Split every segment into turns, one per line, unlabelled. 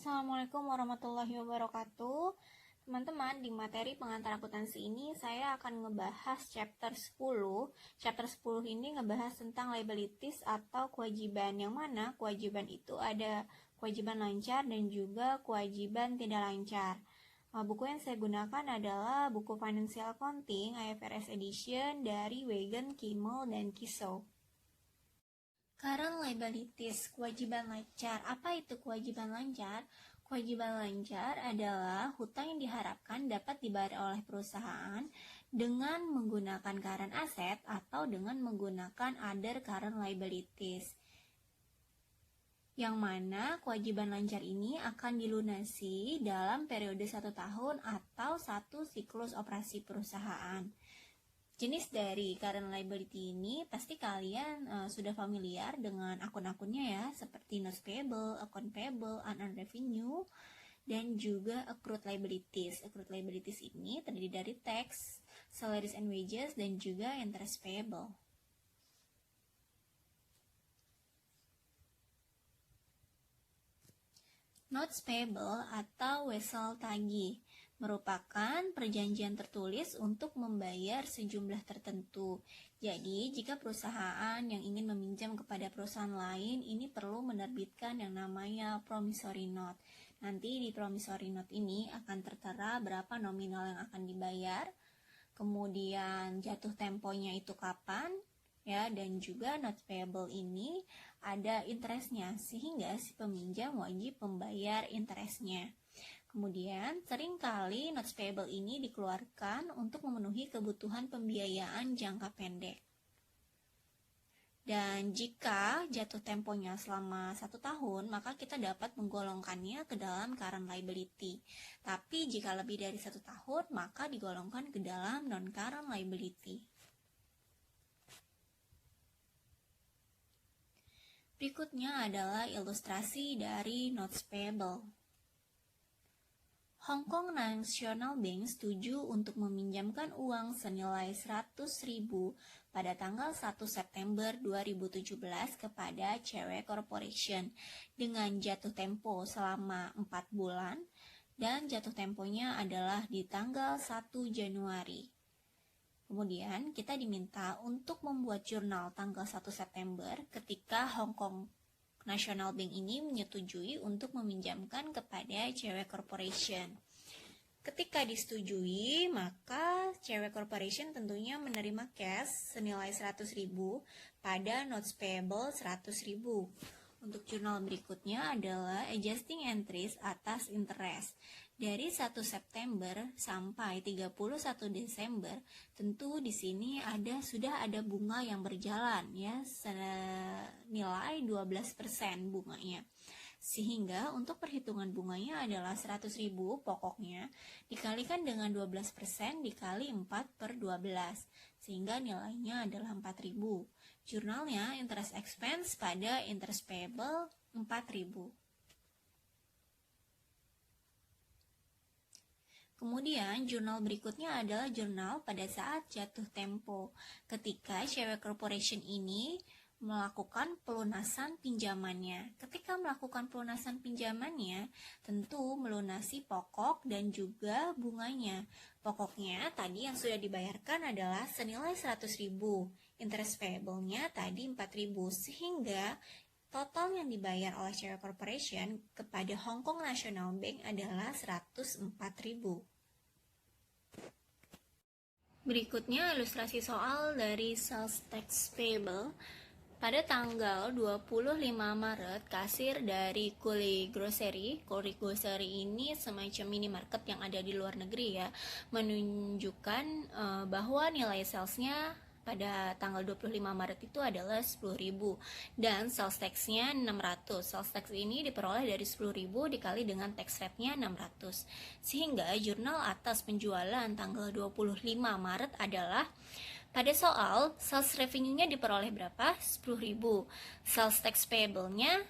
Assalamualaikum warahmatullahi wabarakatuh. Teman-teman, di materi pengantar akuntansi ini saya akan ngebahas chapter 10. Chapter 10 ini ngebahas tentang liabilities atau kewajiban, yang mana kewajiban itu ada kewajiban lancar dan juga kewajiban tidak lancar. Buku yang saya gunakan adalah buku Financial Accounting IFRS Edition dari Wagen, Kimmel, dan Kiso. Current liabilities, kewajiban lancar. Apa itu kewajiban lancar? Kewajiban lancar adalah hutang yang diharapkan dapat dibayar oleh perusahaan dengan menggunakan current asset atau dengan menggunakan other current liabilities. Yang mana kewajiban lancar ini akan dilunasi dalam periode 1 tahun atau 1 siklus operasi perusahaan. Jenis dari current liability ini pasti kalian sudah familiar dengan akun-akunnya ya, seperti notes payable, account payable, unearned revenue, dan juga accrued liabilities. Accrued liabilities ini terdiri dari tax, salaries and wages, dan juga interest payable. Notes payable atau wesel tagih merupakan perjanjian tertulis untuk membayar sejumlah tertentu. Jadi, jika perusahaan yang ingin meminjam kepada perusahaan lain, ini perlu menerbitkan yang namanya promissory note. Nanti di promissory note ini akan tertera berapa nominal yang akan dibayar, kemudian jatuh temponya itu kapan, ya, dan juga notes payable ini ada interestnya, sehingga si peminjam wajib membayar interestnya. Kemudian, seringkali notes payable ini dikeluarkan untuk memenuhi kebutuhan pembiayaan jangka pendek. Dan jika jatuh temponya selama 1 tahun, maka kita dapat menggolongkannya ke dalam current liability. Tapi jika lebih dari 1 tahun, maka digolongkan ke dalam non-current liability. Berikutnya adalah ilustrasi dari notes payable. Hong Kong National Bank setuju untuk meminjamkan uang senilai 100.000 pada tanggal 1 September 2017 kepada CW Corporation dengan jatuh tempo selama 4 bulan dan jatuh temponya adalah di tanggal 1 Januari. Kemudian kita diminta untuk membuat jurnal tanggal 1 September ketika Hong Kong National Bank ini menyetujui untuk meminjamkan kepada CW Corporation. Ketika disetujui, maka CW Corporation tentunya menerima cash senilai 100.000 pada notes payable 100.000. Untuk jurnal berikutnya adalah adjusting entries atas interest. Dari 1 September sampai 31 Desember, tentu di sini sudah ada bunga yang berjalan ya, senilai 12% bunganya. Sehingga untuk perhitungan bunganya adalah 100.000 pokoknya dikalikan dengan 12% dikali 4/12, sehingga nilainya adalah 4.000. Jurnalnya interest expense pada interest payable 4.000. Kemudian jurnal berikutnya adalah jurnal pada saat jatuh tempo, ketika CW Corporation ini melakukan pelunasan pinjamannya. Ketika melakukan pelunasan pinjamannya, tentu melunasi pokok dan juga bunganya. Pokoknya tadi yang sudah dibayarkan adalah senilai 100.000, interest payable-nya tadi 4.000, sehingga total yang dibayar oleh CW Corporation kepada Hong Kong National Bank adalah 104.000. Berikutnya ilustrasi soal dari sales tax payable. Pada tanggal 25 Maret, kasir dari Cooley Grocery ini semacam minimarket yang ada di luar negeri ya, menunjukkan bahwa nilai salesnya pada tanggal 25 Maret itu adalah 10.000 dan sales tax-nya 600. Sales tax ini diperoleh dari 10.000 dikali dengan tax rate-nya 600. Sehingga jurnal atas penjualan tanggal 25 Maret adalah pada soal sales revenue-nya diperoleh berapa? 10.000. Sales tax payable-nya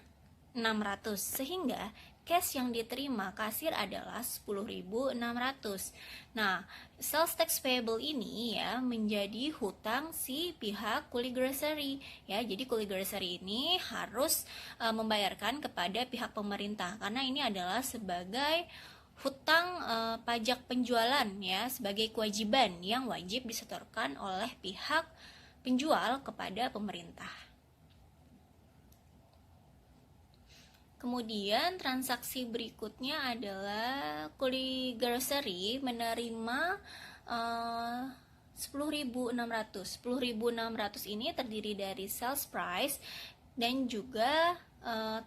sehingga cash yang diterima kasir adalah 10.600. Nah, sales tax payable ini ya menjadi hutang si pihak Kuli Grocery ya. Jadi Kuli Grocery ini harus membayarkan kepada pihak pemerintah karena ini adalah sebagai hutang pajak penjualan ya, sebagai kewajiban yang wajib disetorkan oleh pihak penjual kepada pemerintah. Kemudian transaksi berikutnya adalah Kuli Grocery menerima 10.600. 10.600 ini terdiri dari sales price dan juga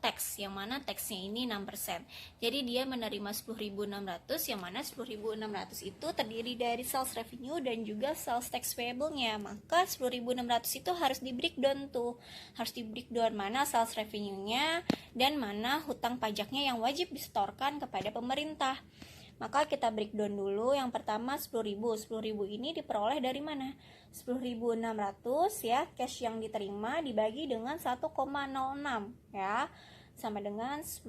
tax, yang mana taxnya ini 6%. Jadi dia menerima 10.600, yang mana 10.600 itu terdiri dari sales revenue dan juga sales tax payable-nya. Maka 10.600 itu harus di breakdown tuh. Harus di breakdown mana sales revenue-nya dan mana hutang pajaknya yang wajib disetorkan kepada pemerintah. Maka kita breakdown dulu. Yang pertama 10.000. 10.000 ini diperoleh dari mana? 10.600 ya, cash yang diterima dibagi dengan 1,06 ya, sama dengan 10.000.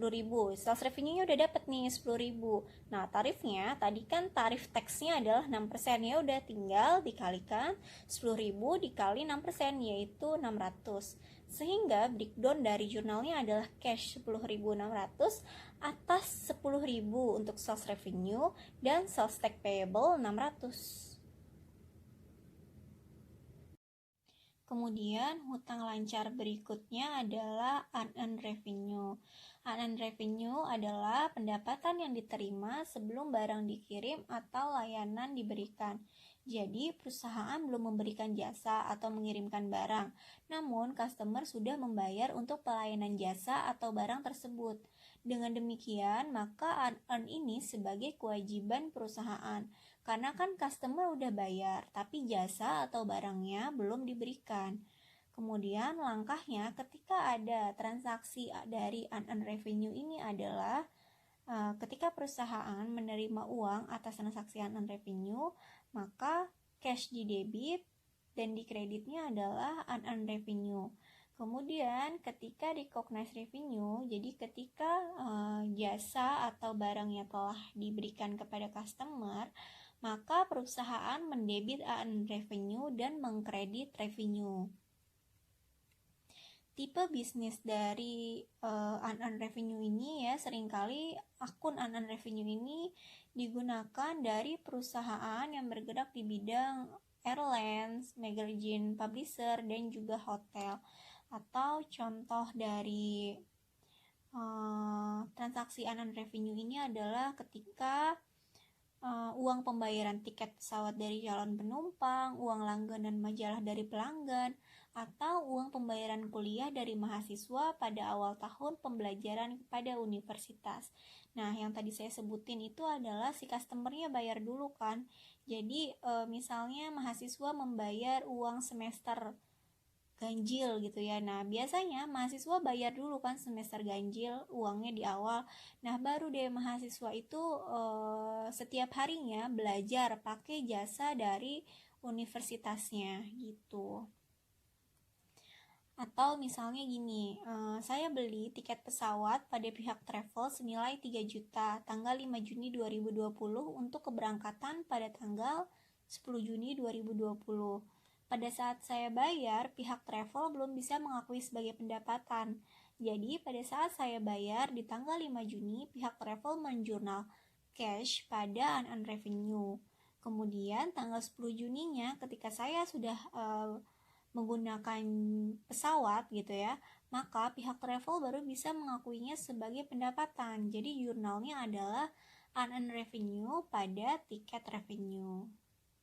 Sales revenue-nya udah dapet nih 10.000. Nah, tarifnya tadi kan tarif tax-nya adalah 6%, ya udah tinggal dikalikan 10.000 dikali 6%, yaitu 600. Sehingga breakdown dari jurnalnya adalah cash 10.600 atas 10.000 untuk sales revenue dan sales tax payable 600. Kemudian hutang lancar berikutnya adalah unearned revenue. Unearned revenue adalah pendapatan yang diterima sebelum barang dikirim atau layanan diberikan. Jadi perusahaan belum memberikan jasa atau mengirimkan barang, namun customer sudah membayar untuk pelayanan jasa atau barang tersebut. Dengan demikian, maka unearned ini sebagai kewajiban perusahaan. Karena kan customer udah bayar, tapi jasa atau barangnya belum diberikan. Kemudian langkahnya ketika ada transaksi dari unearned revenue ini adalah ketika perusahaan menerima uang atas transaksi unearned revenue, maka cash di debit dan di kreditnya adalah unearned revenue. Kemudian ketika recognized revenue, jadi ketika jasa atau barangnya telah diberikan kepada customer, maka perusahaan mendebit unearned revenue dan mengkredit revenue. Tipe bisnis dari unearned revenue ini ya, seringkali akun unearned revenue ini digunakan dari perusahaan yang bergerak di bidang airlines, magazine publisher, dan juga hotel. Atau contoh dari transaksi unearned revenue ini adalah ketika uang pembayaran tiket pesawat dari calon penumpang, uang langganan majalah dari pelanggan, atau uang pembayaran kuliah dari mahasiswa pada awal tahun pembelajaran pada universitas. Nah, yang tadi saya sebutin itu adalah si customernya bayar dulu kan. Jadi misalnya mahasiswa membayar uang semester ganjil gitu ya. Nah, biasanya mahasiswa bayar dulu kan semester ganjil, uangnya di awal. Nah, baru deh mahasiswa itu setiap harinya belajar pakai jasa dari universitasnya gitu. Atau misalnya gini, saya beli tiket pesawat pada pihak travel senilai 3 juta tanggal 5 Juni 2020 untuk keberangkatan pada tanggal 10 Juni 2020. Pada saat saya bayar, pihak travel belum bisa mengakui sebagai pendapatan. Jadi, pada saat saya bayar di tanggal 5 Juni, pihak travel menjurnal cash pada unearned revenue. Kemudian, tanggal 10 Juninya ketika saya sudah menggunakan pesawat gitu ya, maka pihak travel baru bisa mengakuinya sebagai pendapatan. Jadi, jurnalnya adalah unearned revenue pada tiket revenue.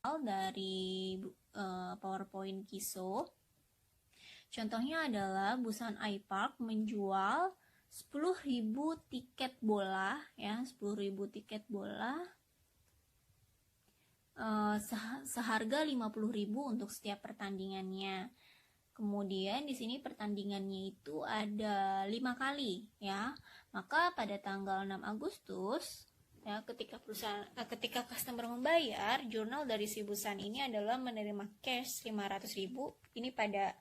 Dari PowerPoint Kiso, contohnya adalah Busan iPark menjual 10.000 tiket bola ya, 10.000 tiket bola seharga 50.000 untuk setiap pertandingannya. Kemudian di sini pertandingannya itu ada 5 kali ya. Maka pada tanggal 6 Agustus ya, ketika customer membayar, jurnal dari si Busan ini adalah menerima cash 500.000 ini pada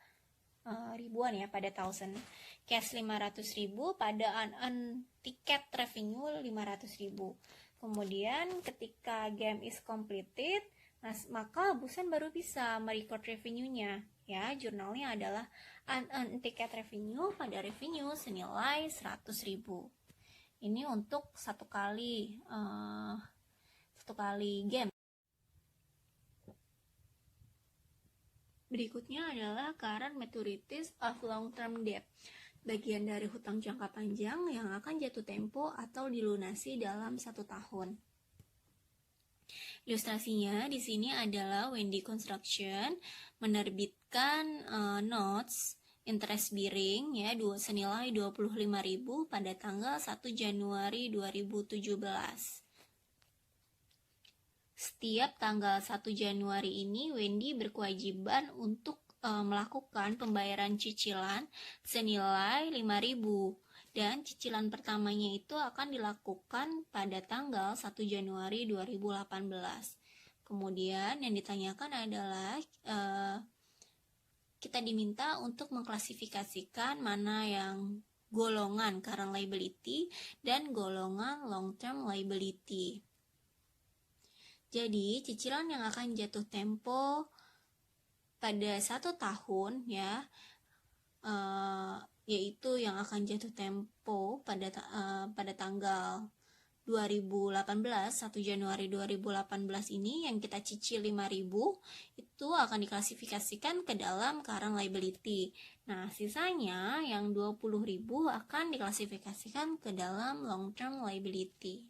ribuan ya, pada thousand. Cash 500.000, pada unearned ticket revenue 500.000. Kemudian ketika game is completed, maka Busan baru bisa merecord revenue-nya. Ya, jurnalnya adalah unearned ticket revenue pada revenue senilai 100.000. Ini untuk satu kali game. Berikutnya adalah current maturities of long-term debt, bagian dari hutang jangka panjang yang akan jatuh tempo atau dilunasi dalam 1 tahun. Ilustrasinya di sini adalah Wendy Construction menerbitkan notes interest bearing ya senilai 25.000 pada tanggal 1 Januari 2017. Setiap tanggal 1 Januari ini Wendy berkewajiban untuk melakukan pembayaran cicilan senilai 5.000, dan cicilan pertamanya itu akan dilakukan pada tanggal 1 Januari 2018. Kemudian yang ditanyakan adalah kita diminta untuk mengklasifikasikan mana yang golongan current liability dan golongan long term liability. Jadi, cicilan yang akan jatuh tempo pada 1 tahun ya, yaitu yang akan jatuh tempo pada tanggal 2018, 1 Januari 2018 ini yang kita cicil 5.000 itu akan diklasifikasikan ke dalam current liability. Nah, sisanya yang 20.000 akan diklasifikasikan ke dalam long term liability.